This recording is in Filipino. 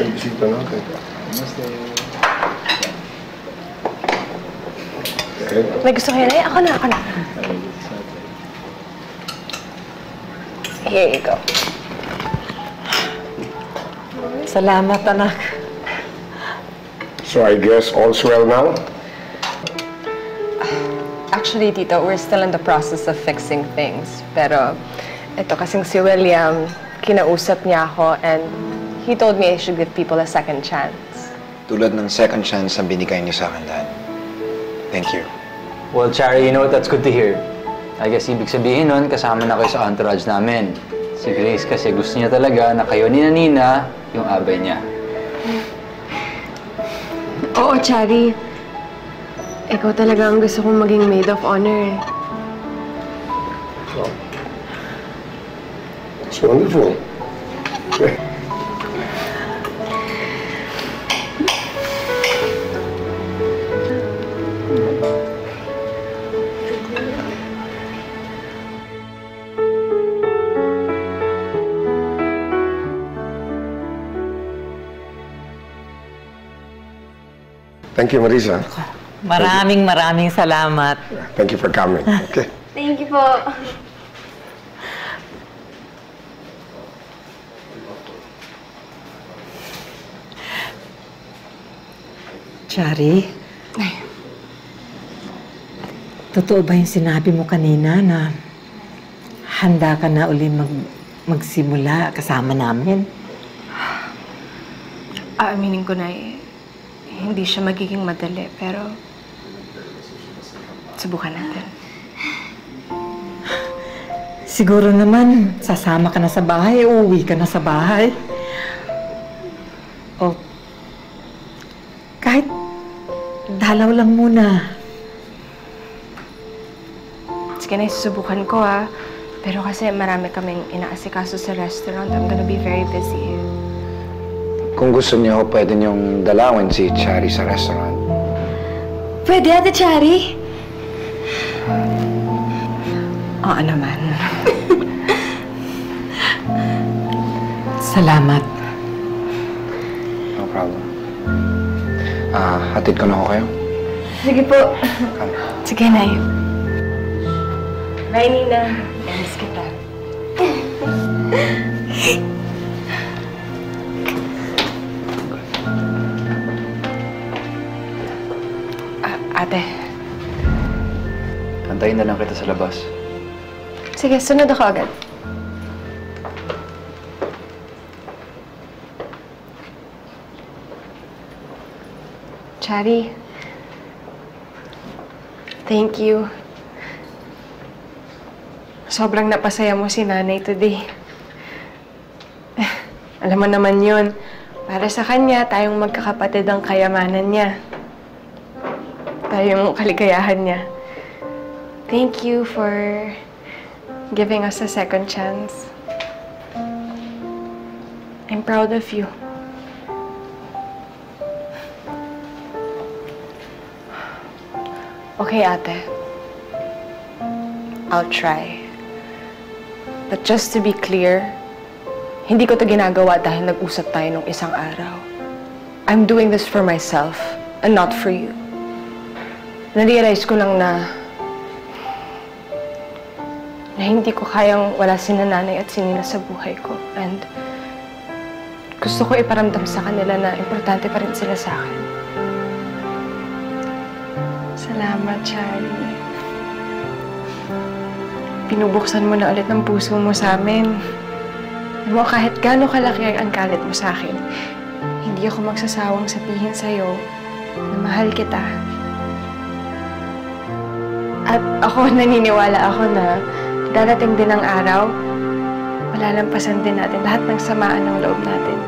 yung bisita natin. Namaste. May gusto kayo na? Ako na. Here you go. Salamat, anak. So I guess all's well now? Actually, Tito, we're still in the process of fixing things. Pero, ito kasing si William, kinausap niya ako and he told me I should give people a second chance. Tulad ng second chance na binigay niyo sa akin, Dad. Thank you. Well, Chari, you know what? That's good to hear. I guess ibig sabihin nun, kasama na kayo sa entourage namin. Si Grace kasi gusto niya talaga na kayo ni Nina yung abay niya. Oo, Chari. Ikaw talaga ang gusto kong maging maid of honor eh. Oh. It's wonderful. Thank you, Marisa. Maraming salamat. Thank you for coming. Okay. Thank you po. Chari, totoo ba yung sinabi mo kanina na handa ka na uli magsimula kasama namin? Aaminin ko na hindi siya magiging madali, pero subukan natin. Siguro naman, sasama ka na sa bahay, uuwi ka na sa bahay. O, kahit dalaw lang muna. Sige na, susubukan ko Pero kasi marami kaming inaasikaso sa restaurant. I'm gonna be very busy. Kung gusto niyo, pwede niyong dalawin si Chari sa restaurant. Pwede, Ate Chari? Oo naman. Salamat. No problem. Hatid ko na ako kayo. Sige po. Come. Sige, Nay. Bye, Nina. Miss kita. Ate. Antayin na lang kita sa labas. Sige, sunod ako agad. Chari. Thank you. Sobrang napasaya mo si Nanay today. Alam mo naman yun. Para sa kanya, tayong magkakapatid ang kayamanan niya. Tayong kaligayahan niya. Thank you for giving us a second chance. I'm proud of you. Okay, ate. I'll try. But just to be clear, hindi ko to ginagawa dahil nag-usap tayo nung isang araw. I'm doing this for myself and not for you. Na-realize ko lang na hindi ko kayang wala si Nanay at si Nina sa buhay ko. And gusto ko iparamdam sa kanila na importante pa rin sila sa akin. Salamat, Charlie. Pinubuksan mo na ulit ng puso mo sa amin. Alam mo, kahit gaano kalaki ang galit mo sa akin, hindi ako magsasawang sabihin sa'yo na mahal kita. At ako, naniniwala ako na darating din ang araw, malalampasan din natin lahat ng samaan ng loob natin.